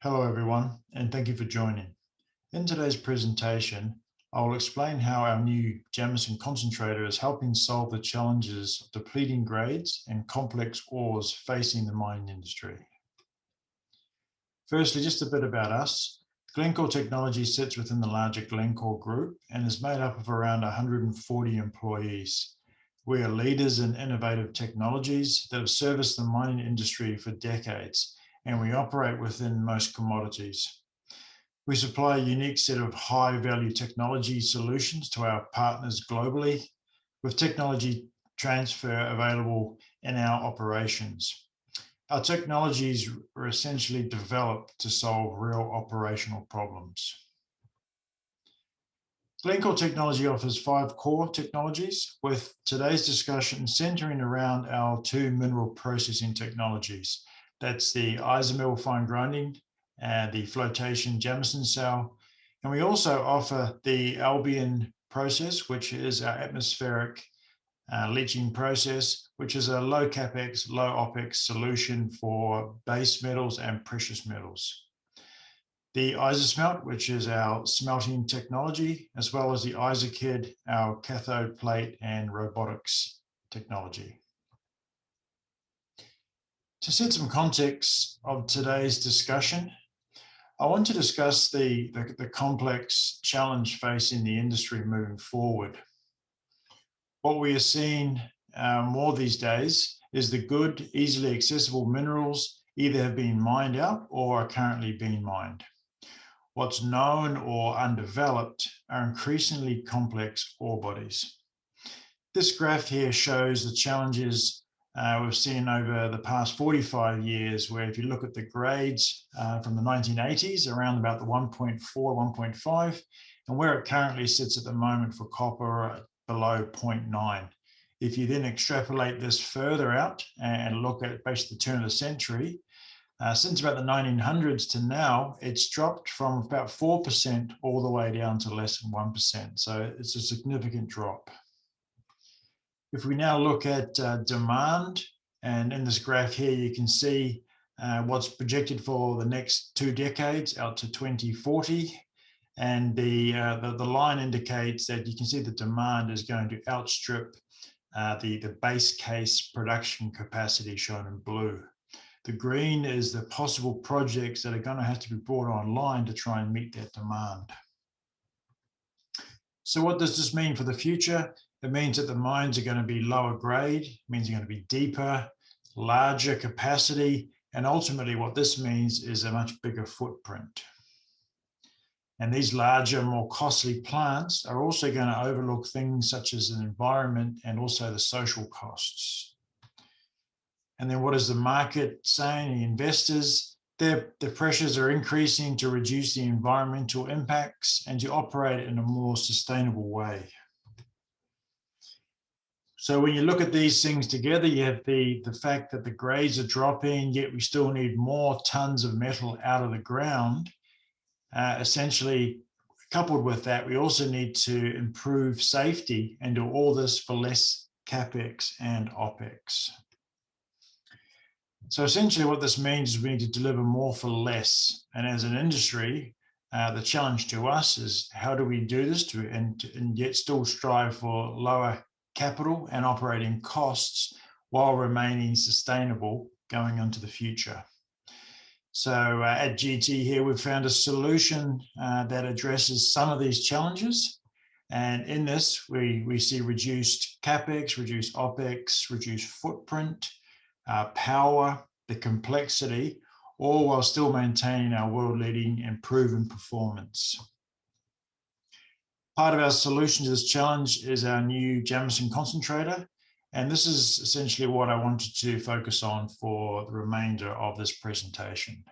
Hello everyone, and thank you for joining. In today's presentation, I will explain how our new Jameson Concentrator is helping solve the challenges of depleting grades and complex ores facing the mining industry. Firstly, just a bit about us. Glencore Technology sits within the larger Glencore group and is made up of around 140 employees. We are leaders in innovative technologies that have serviced the mining industry for decades, and we operate within most commodities. We supply a unique set of high-value technology solutions to our partners globally, with technology transfer available in our operations. Our technologies were essentially developed to solve real operational problems. Glencore Technology offers 5 core technologies, with today's discussion centering around our 2 mineral processing technologies. That's the IsaMill fine grinding and the flotation Jameson cell. And we also offer the Albion process, which is our atmospheric leaching process, which is a low CapEx, low OpEx solution for base metals and precious metals. The IsaSmelt, which is our smelting technology, as well as the IsaKid, our cathode plate and robotics technology. To set some context of today's discussion, I want to discuss the complex challenge facing the industry moving forward. What we are seeing more these days is the good, easily accessible minerals either have been mined out or are currently being mined. What's known or undeveloped are increasingly complex ore bodies. This graph here shows the challenges we've seen over the past 45 years, where if you look at the grades from the 1980s, around about the 1.4, 1.5, and where it currently sits at the moment for copper below 0.9. If you then extrapolate this further out and look at basically the turn of the century, since about the 1900s to now, it's dropped from about 4% all the way down to less than 1%. So it's a significant drop. If we now look at demand, and in this graph here, you can see what's projected for the next 2 decades out to 2040. And the line indicates that you can see the demand is going to outstrip the base case production capacity shown in blue. The green is the possible projects that are going to have to be brought online to try and meet that demand. So what does this mean for the future? It means that the mines are going to be lower grade, it means they're going to be deeper, larger capacity, and ultimately what this means is a much bigger footprint. And these larger, more costly plants are also going to overlook things such as the environment and also the social costs. And then what is the market saying? The investors, the pressures are increasing to reduce the environmental impacts and to operate in a more sustainable way. So when you look at these things together, you have the fact that the grades are dropping, yet we still need more tons of metal out of the ground. Essentially, coupled with that, we also need to improve safety and do all this for less CapEx and OpEx. So essentially what this means is we need to deliver more for less. And as an industry, the challenge to us is how do we do this and yet still strive for lower capital and operating costs while remaining sustainable going into the future. So at GT here, we've found a solution that addresses some of these challenges. And in this, we see reduced CapEx, reduced OpEx, reduced footprint, power, the complexity, all while still maintaining our world-leading and proven performance. Part of our solution to this challenge is our new Jameson Concentrator, and this is essentially what I wanted to focus on for the remainder of this presentation.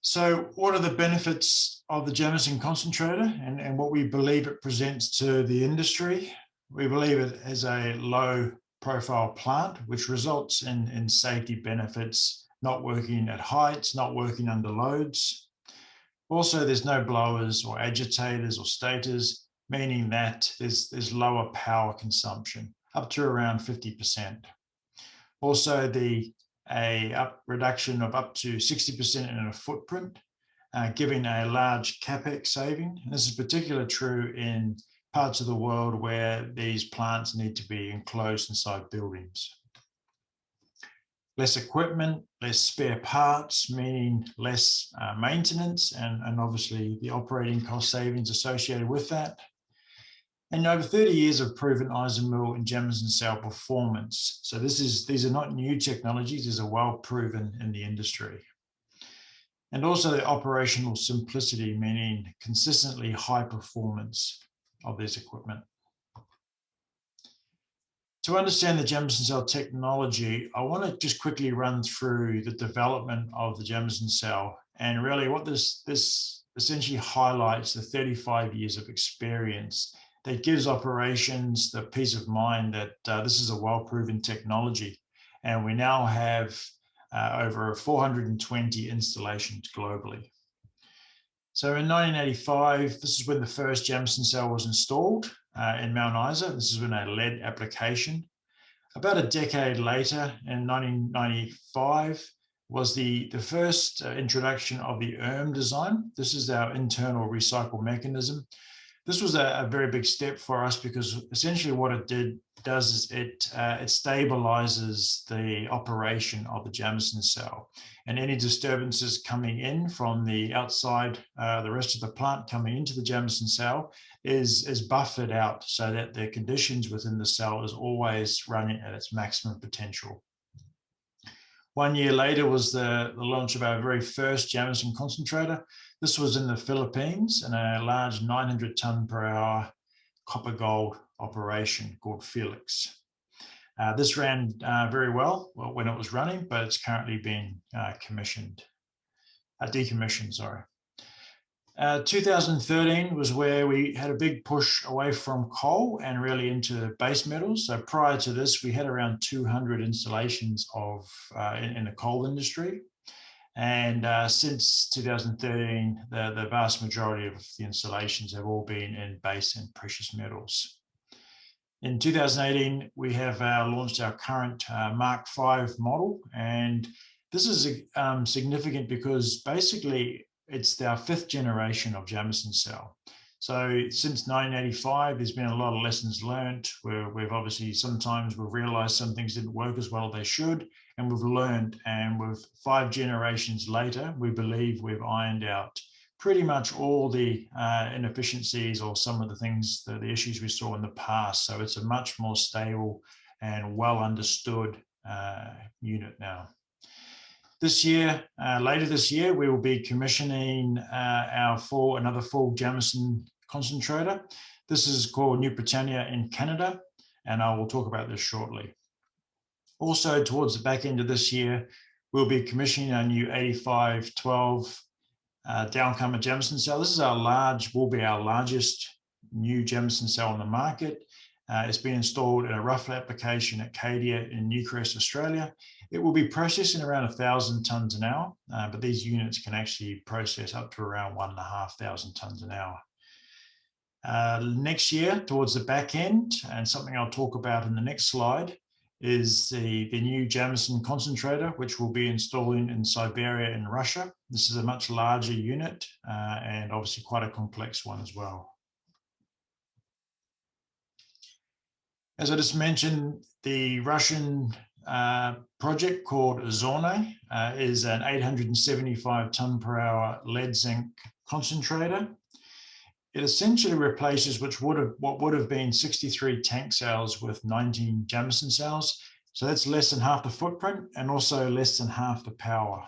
So what are the benefits of the Jameson Concentrator and what we believe it presents to the industry? We believe it has a low profile plant, which results in safety benefits, not working at heights, not working under loads. Also, there's no blowers or agitators or stators, meaning that there's lower power consumption, up to around 50%. Also, the a reduction of up to 60% in a footprint, giving a large CapEx saving. And this is particularly true in parts of the world where these plants need to be enclosed inside buildings. Less equipment, less spare parts, meaning less maintenance and obviously the operating cost savings associated with that. And over 30 years of proven IsaMill and Jameson cell performance. So these are not new technologies, these are well proven in the industry. And also the operational simplicity, meaning consistently high performance of this equipment. To understand the Jameson cell technology, I want to just quickly run through the development of the Jameson cell. And really what this essentially highlights the 35 years of experience that gives operations the peace of mind that this is a well-proven technology. And we now have over 420 installations globally. So in 1985, this is when the first Jameson cell was installed in Mount Isa. This is when a lead application. About a decade later, in 1995, was the first introduction of the design. This is our internal recycle mechanism. This was a very big step for us because essentially what it does is it stabilizes the operation of the Jameson cell, and any disturbances coming in from the outside, the rest of the plant coming into the Jameson cell is buffered out so that the conditions within the cell is always running at its maximum potential. 1 year later was the launch of our very first Jameson Concentrator. This was in the Philippines in a large 900 ton per hour copper gold operation called Felix. This ran very well when it was running, but it's currently been decommissioned, sorry. 2013 was where we had a big push away from coal and really into base metals. So prior to this, we had around 200 installations in the coal industry. And since 2013, the vast majority of the installations have all been in base and precious metals. In 2018, we have launched our current Mark V model. And this is significant because basically it's our 5th generation of Jameson cell. So since 1985, there's been a lot of lessons learned where sometimes we've realized some things didn't work as well as they should, and we've learned, and with 5 generations later, we believe we've ironed out pretty much all the inefficiencies or some of the things, the issues we saw in the past. So it's a much more stable and well understood unit now. This year, later this year, we will be commissioning another full Jameson concentrator. This is called New Britannia in Canada, and I will talk about this shortly. Also, towards the back end of this year, we'll be commissioning our new 8512 downcomer Jameson cell. This is will be our largest new Jameson cell on the market. It's been installed in a rough application at Cadia in Newcrest, Australia. It will be processing around 1,000 tons an hour, but these units can actually process up to around 1,500 tons an hour. Next year, towards the back end, and something I'll talk about in the next slide, is the new Jameson Concentrator, which we'll be installing in Siberia in Russia. This is a much larger unit and obviously quite a complex one as well. As I just mentioned, the Russian project called Ozernoye is an 875 ton per hour lead zinc concentrator. It essentially replaces what would have been 63 tank cells with 19 Jameson cells. So that's less than half the footprint and also less than half the power.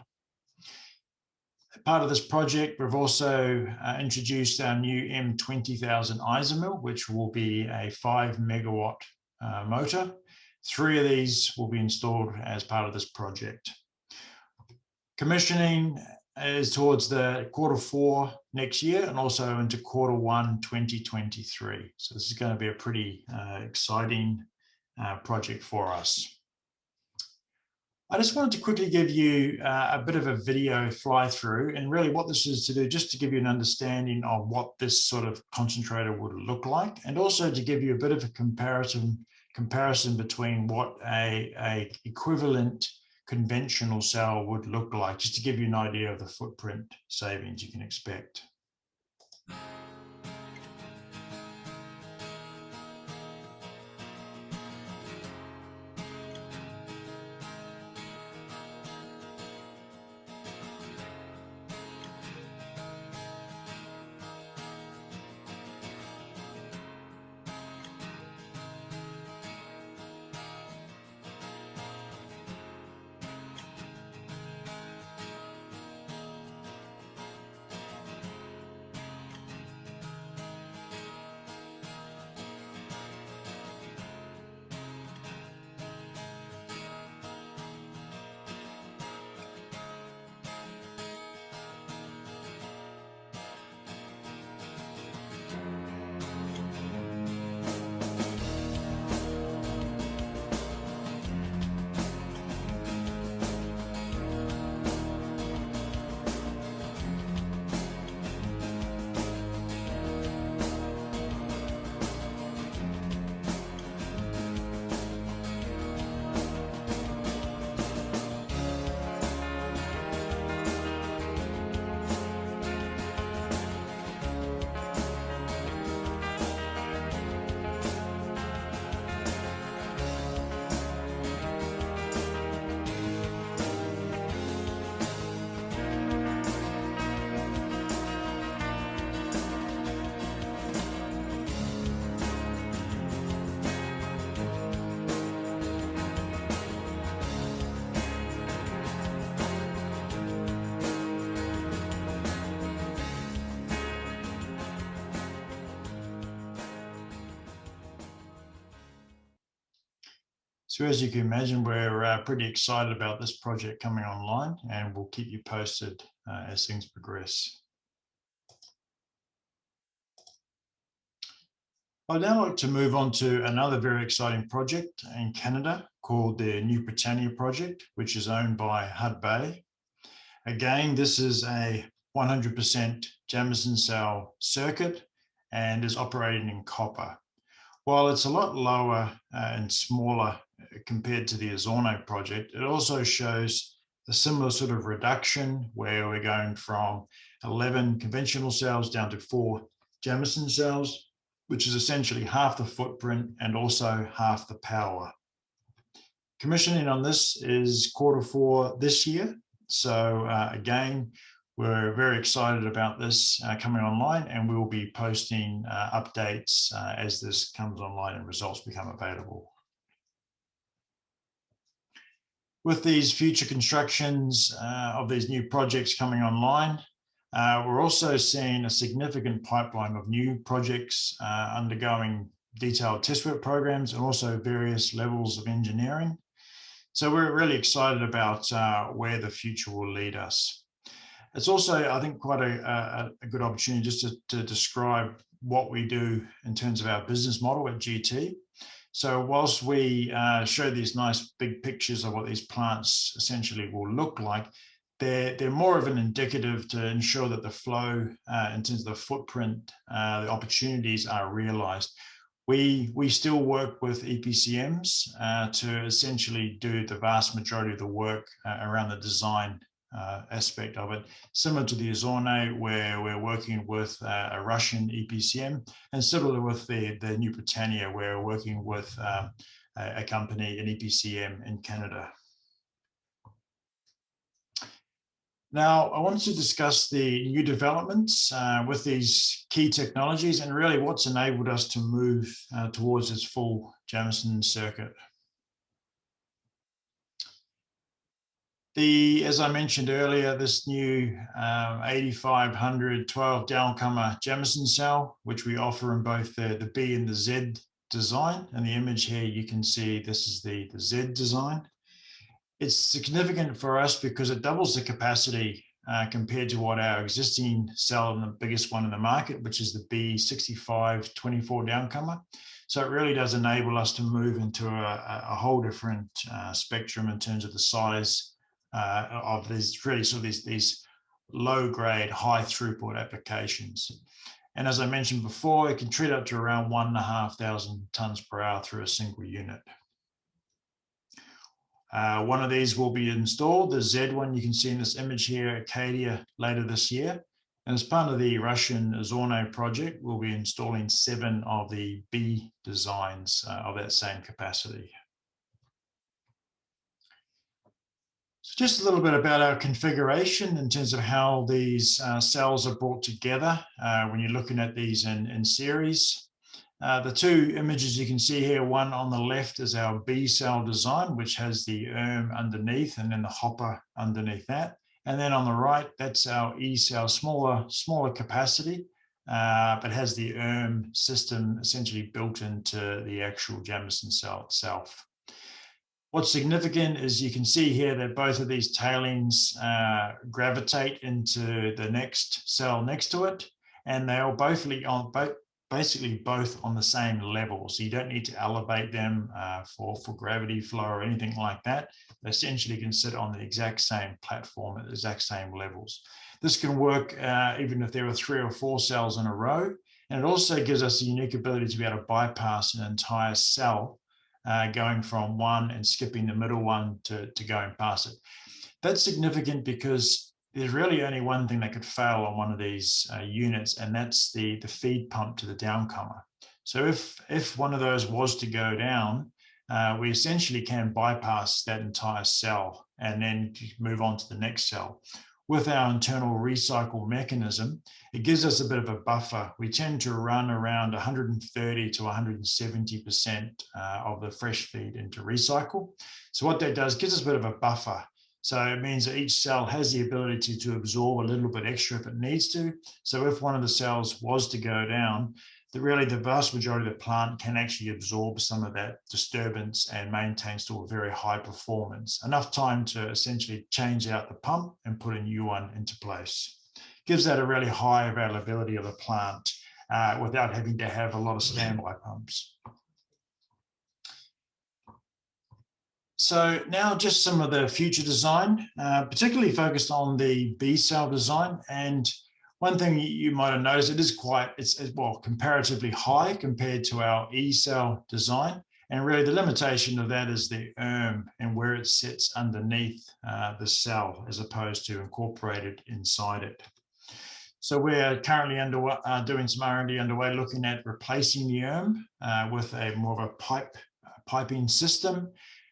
Part of this project, we've also introduced our new M20000 IsaMill, which will be a 5 megawatt motor. 3 of these will be installed as part of this project. Commissioning is towards the Q4 next year and also into Q1 2023. So this is going to be a pretty exciting project for us. I just wanted to quickly give you a bit of a video fly through, and really what this is to do, just to give you an understanding of what this sort of concentrator would look like, and also to give you a bit of a comparison between what a equivalent conventional cell would look like, just to give you an idea of the footprint savings you can expect. So as you can imagine, we're pretty excited about this project coming online, and we'll keep you posted as things progress. I'd now like to move on to another very exciting project in Canada called the New Britannia project, which is owned by Hudbay. Again, this is a 100% Jameson cell circuit and is operating in copper. While it's a lot lower and smaller compared to the Ozernoye project, it also shows a similar sort of reduction where we're going from 11 conventional cells down to 4 Jameson cells, which is essentially half the footprint and also half the power. Commissioning on this is Q4 this year. So again, we're very excited about this coming online, and we will be posting updates as this comes online and results become available. With these future constructions of these new projects coming online, we're also seeing a significant pipeline of new projects undergoing detailed test work programs and also various levels of engineering. So we're really excited about where the future will lead us. It's also, I think, quite a good opportunity just to describe what we do in terms of our business model at GT. So whilst we show these nice big pictures of what these plants essentially will look like, they're more of an indicative to ensure that the flow in terms of the footprint, the opportunities are realized. We still work with EPCMs to essentially do the vast majority of the work around the design aspect of it, similar to the Ozernoye, where we're working with a Russian EPCM, and similar with the New Britannia, where we're working with a company, an EPCM in Canada. Now, I wanted to discuss the new developments with these key technologies and really what's enabled us to move towards this full Jameson circuit. As I mentioned earlier, this new 8500 12 downcomer Jameson cell, which we offer in both the B and the Z design. And the image here, you can see this is the Z design. It's significant for us because it doubles the capacity compared to what our existing cell and the biggest one in the market, which is the B65 24 downcomer. So it really does enable us to move into a whole different spectrum in terms of the size of these really sort of these low grade, high throughput applications. And as I mentioned before, it can treat up to around 1,500 tons per hour through a single unit. One of these will be installed, the Z one you can see in this image here, Acadia, later this year. And as part of the Russian Ozernoye project, we'll be installing 7 of the B designs of that same capacity. So just a little bit about our configuration in terms of how these cells are brought together when you're looking at these in series. The 2 images you can see here, one on the left is our B cell design, which has the underneath and then the hopper underneath that. And then on the right, that's our E cell, smaller capacity, but has the system essentially built into the actual Jameson cell itself. What's significant is you can see here that both of these tailings gravitate into the next cell next to it, and they are basically both on the same level. So you don't need to elevate them for gravity flow or anything like that. They essentially can sit on the exact same platform at the exact same levels. This can work even if there are 3 or 4 cells in a row. And it also gives us a unique ability to be able to bypass an entire cell going from one and skipping the middle one to going past it. That's significant because there's really only one thing that could fail on one of these units, and that's the feed pump to the downcomer. So if one of those was to go down, we essentially can bypass that entire cell and then move on to the next cell. With our internal recycle mechanism, it gives us a bit of a buffer. We tend to run around 130 to 170% of the fresh feed into recycle. So what that does, gives us a bit of a buffer. So it means that each cell has the ability to absorb a little bit extra if it needs to. So if one of the cells was to go down, really the vast majority of the plant can actually absorb some of that disturbance and maintain still a very high performance. Enough time to essentially change out the pump and put a new one into place. Gives that a really high availability of the plant without having to have a lot of standby pumps. So now just some of the future design, particularly focused on the B cell design. And one thing you might have noticed, it is comparatively high compared to our E cell design. And really the limitation of that is the and where it sits underneath the cell as opposed to incorporated inside it. So we're currently doing some R&D underway looking at replacing the with a more of a piping system.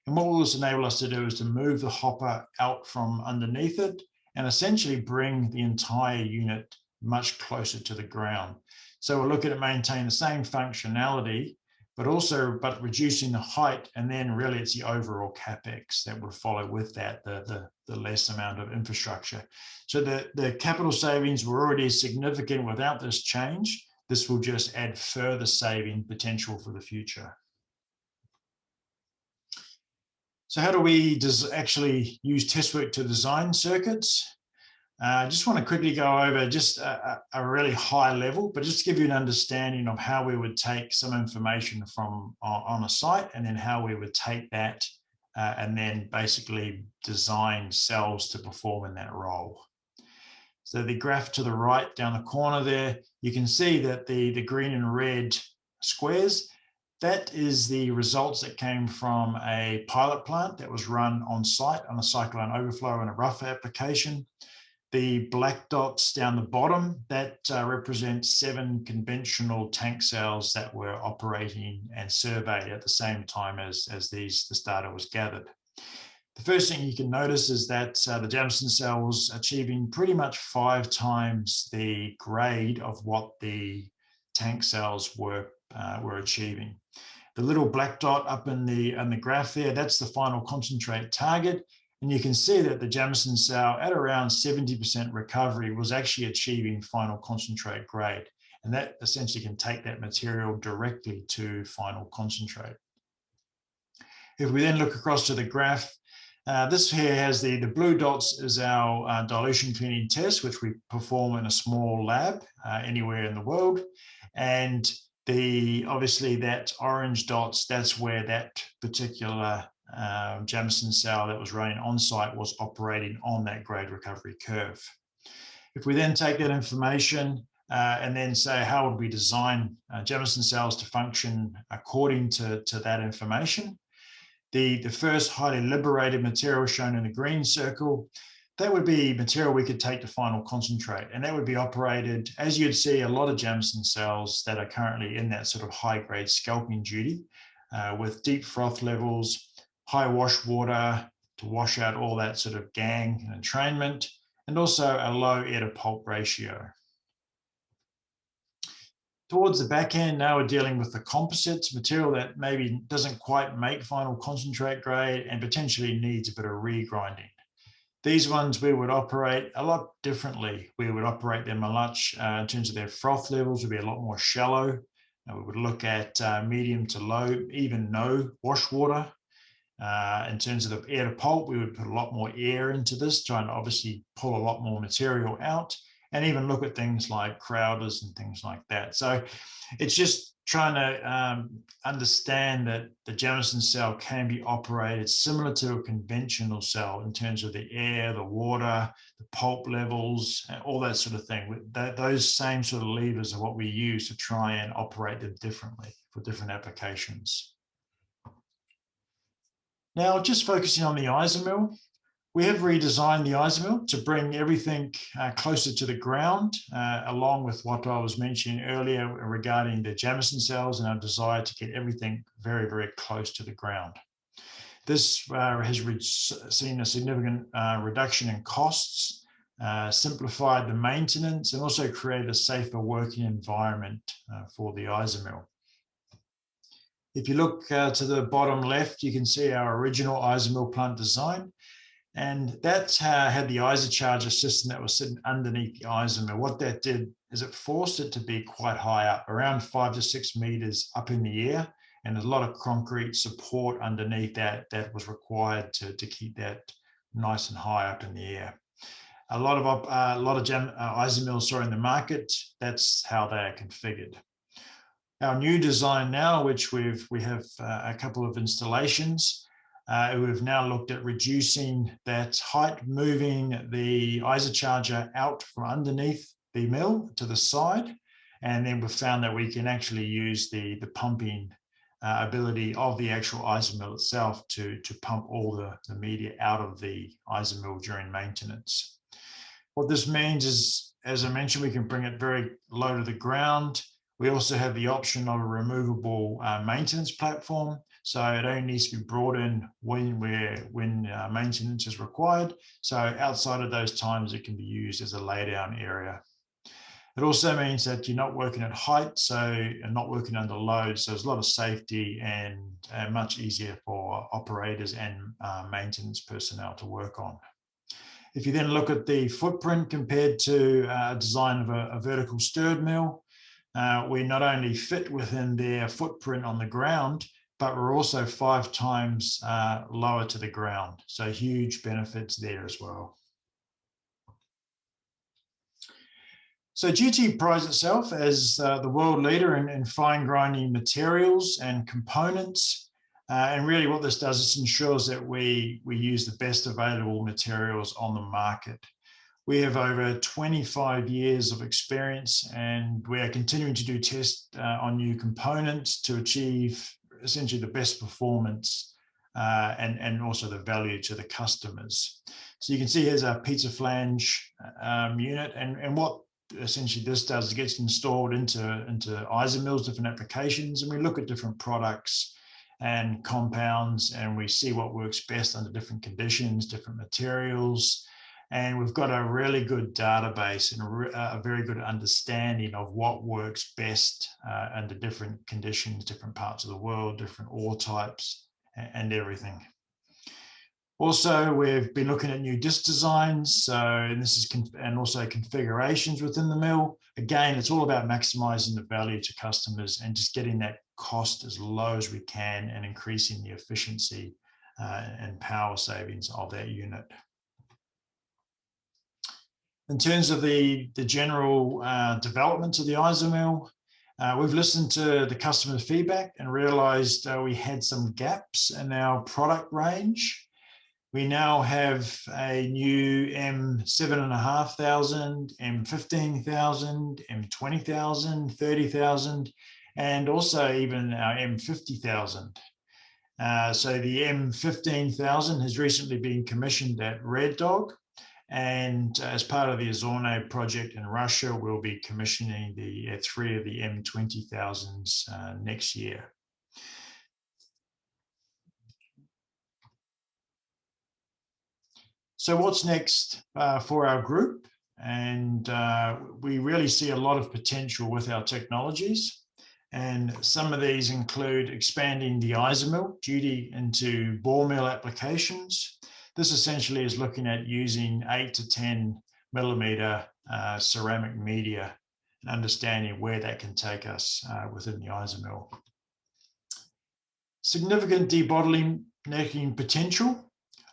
And what will this enable us to do is to move the hopper out from underneath it and essentially bring the entire unit much closer to the ground. So we're looking at maintaining the same functionality, but reducing the height, and then really it's the overall CapEx that would follow with that, the less amount of infrastructure. So the capital savings were already significant without this change. This will just add further saving potential for the future. So how do we actually use test work to design circuits? I just want to quickly go over just a really high level, but just to give you an understanding of how we would take some information from on a site, and then how we would take that and then basically design cells to perform in that role. So the graph to the right down the corner there, you can see that the green and red squares, that is the results that came from a pilot plant that was run on site on a cyclone overflow and a rough application. The black dots down the bottom, that represents 7 conventional tank cells that were operating and surveyed at the same time as this data was gathered. The first thing you can notice is that the Jameson cell was achieving pretty much 5 times the grade of what the tank cells were achieving. The little black dot up in the graph there, that's the final concentrate target. And you can see that the Jameson cell at around 70% recovery was actually achieving final concentrate grade. And that essentially can take that material directly to final concentrate. If we then look across to the graph, this here has the blue dots is our dilution cleaning test, which we perform in a small lab anywhere in the world. And obviously that orange dots, that's where that particular Jameson cell that was running on site was operating on that grade recovery curve. If we then take that information and then say how would we design Jameson cells to function according to that information, The first highly liberated material shown in the green circle, that would be material we could take to final concentrate, and that would be operated, as you'd see a lot of Jameson cells that are currently in that sort of high-grade scalping duty, with deep froth levels, high wash water to wash out all that sort of gangue and entrainment, and also a low air to pulp ratio. Towards the back end, now we're dealing with the composites, material that maybe doesn't quite make final concentrate grade and potentially needs a bit of regrinding. These ones we would operate a lot differently. We would operate them a much, in terms of their froth levels, would be a lot more shallow. We would look at medium to low, even no wash water. In terms of the air to pulp, we would put a lot more air into this, trying to obviously pull a lot more material out, and even look at things like crowders and things like that. So it's just trying to understand that the Jameson cell can be operated similar to a conventional cell in terms of the air, the water, the pulp levels, all that sort of thing. Those same sort of levers are what we use to try and operate them differently for different applications. Now, just focusing on the Ozernoye, we have redesigned the Ozernoye to bring everything closer to the ground, along with what I was mentioning earlier regarding the Jameson cells and our desire to get everything very, very close to the ground. This has seen a significant reduction in costs, simplified the maintenance, and also created a safer working environment for the Ozernoye. If you look to the bottom left, you can see our original Ozernoye plant design. And that had the Isocharger system that was sitting underneath the Ozernoye. What that did is it forced it to be quite high up, around 5 to 6 meters up in the air. And there's a lot of concrete support underneath that was required to keep that nice and high up in the air. A lot of Ozernoye in the market, that's how they are configured. Our new design now, which we have a couple of installations, we've now looked at reducing that height, moving the Isocharger out from underneath the mill to the side. And then we've found that we can actually use the pumping ability of the actual Ozernoye itself to pump all the media out of the Ozernoye during maintenance. What this means is, as I mentioned, we can bring it very low to the ground. We also have the option of a removable maintenance platform. So it only needs to be brought in when maintenance is required. So outside of those times, it can be used as a laydown area. It also means that you're not working at height, and not working under load. So there's a lot of safety and much easier for operators and maintenance personnel to work on. If you then look at the footprint compared to a design of a vertical stirred mill, we not only fit within their footprint on the ground, but we're also 5 times lower to the ground. So huge benefits there as well. So GT prides itself as the world leader in fine grinding materials and components. And really what this does is ensures that we use the best available materials on the market. We have over 25 years of experience, and we are continuing to do tests on new components to achieve essentially the best performance and also the value to the customers. So you can see here's our pizza flange unit, and what essentially this does is it gets installed into Ozernoye, different applications, and we look at different products and compounds, and we see what works best under different conditions, different materials. And we've got a really good database and a very good understanding of what works best under different conditions, different parts of the world, different ore types, and everything. Also, we've been looking at new disc designs, and also configurations within the mill. Again, it's all about maximizing the value to customers and just getting that cost as low as we can and increasing the efficiency and power savings of that unit. In terms of the general development of the Ozernoye, we've listened to the customer feedback and realized we had some gaps in our product range. We now have a new M7,500, M15,000, M20,000, 30,000, and also even our M50,000. So the M15,000 has recently been commissioned at Red Dog, and as part of the Ozernoye project in Russia, we'll be commissioning the 3 of the M20,000s next year. So what's next for our group? And we really see a lot of potential with our technologies. And some of these include expanding the ISOMIll duty into ball mill applications. This essentially is looking at using 8 to 10 millimeter ceramic media and understanding where that can take us within the ISOMIll. Significant debottlenecking potential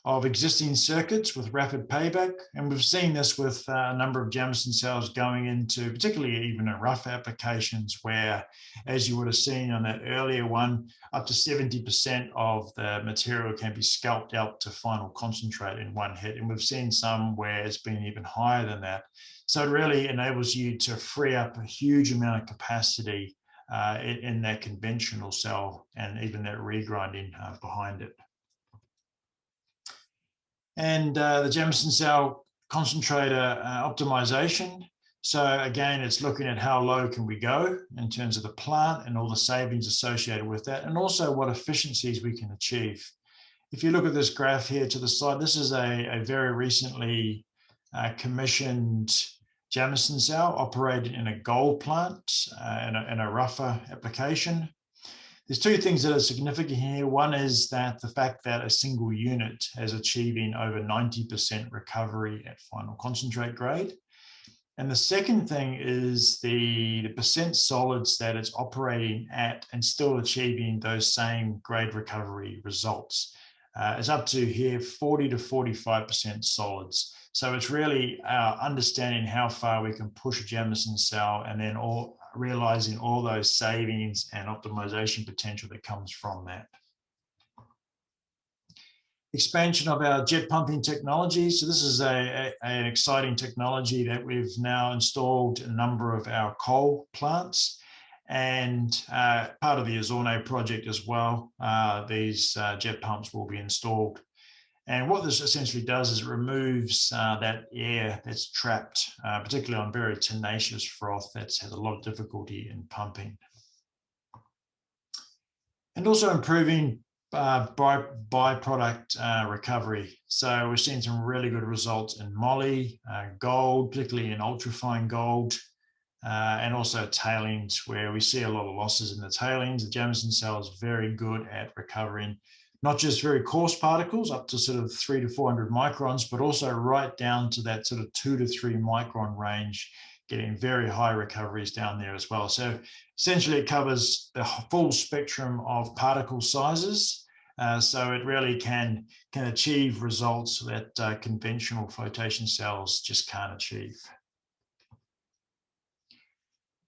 of existing circuits with rapid payback. And we've seen this with a number of Jameson cells going into particularly even in rough applications where, as you would have seen on that earlier one, up to 70% of the material can be scalped out to final concentrate in one hit. And we've seen some where it's been even higher than that. So it really enables you to free up a huge amount of capacity in that conventional cell and even that regrinding behind it. And the Jameson cell concentrator optimization. So again, it's looking at how low can we go in terms of the plant and all the savings associated with that, and also what efficiencies we can achieve. If you look at this graph here to the side, this is a very recently commissioned Jameson cell operated in a gold plant in a rougher application. There's two things that are significant here. One is that the fact that a single unit is achieving over 90% recovery at final concentrate grade. And the second thing is the percent solids that it's operating at and still achieving those same grade recovery results. It's up to here 40 to 45% solids. So it's really understanding how far we can push a Jameson cell and then realizing all those savings and optimization potential that comes from that. Expansion of our jet pumping technology. So this is an exciting technology that we've now installed in a number of our coal plants, and part of the Ozernoye project as well. These jet pumps will be installed. And what this essentially does is it removes that air that's trapped, particularly on very tenacious froth that's had a lot of difficulty in pumping. And also improving byproduct recovery. So we're seeing some really good results in Milli, gold, particularly in ultrafine gold, and also tailings, where we see a lot of losses in the tailings. The Jameson cell is very good at recovering not just very coarse particles up to sort of 300 to 400 microns, but also right down to that sort of 2 to 3 micron range, getting very high recoveries down there as well. So essentially it covers the full spectrum of particle sizes. So it really can achieve results that conventional flotation cells just can't achieve.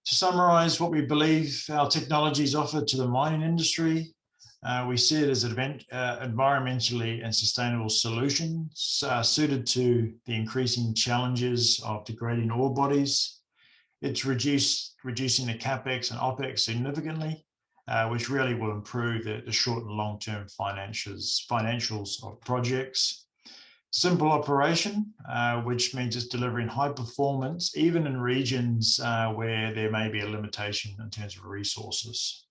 To summarize what we believe our technologies offer to the mining industry, we see it as environmentally and sustainable solutions suited to the increasing challenges of degrading ore bodies. It's reducing the CapEx and OpEx significantly, which really will improve the short and long-term financials of projects. Simple operation, which means it's delivering high performance, even in regions where there may be a limitation in terms of resources.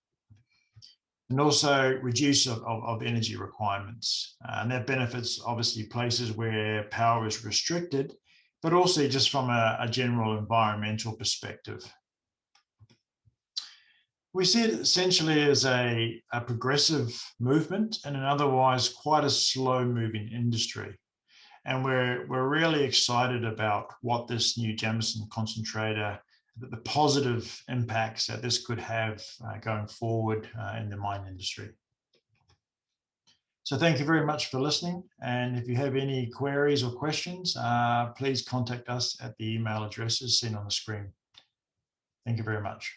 And also reduce of energy requirements. And that benefits obviously places where power is restricted, but also just from a general environmental perspective. We see it essentially as a progressive movement in an otherwise quite a slow moving industry. And we're really excited about what this new Jameson concentrator, the positive impacts that this could have going forward in the mine industry. So thank you very much for listening. And if you have any queries or questions, please contact us at the email addresses seen on the screen. Thank you very much.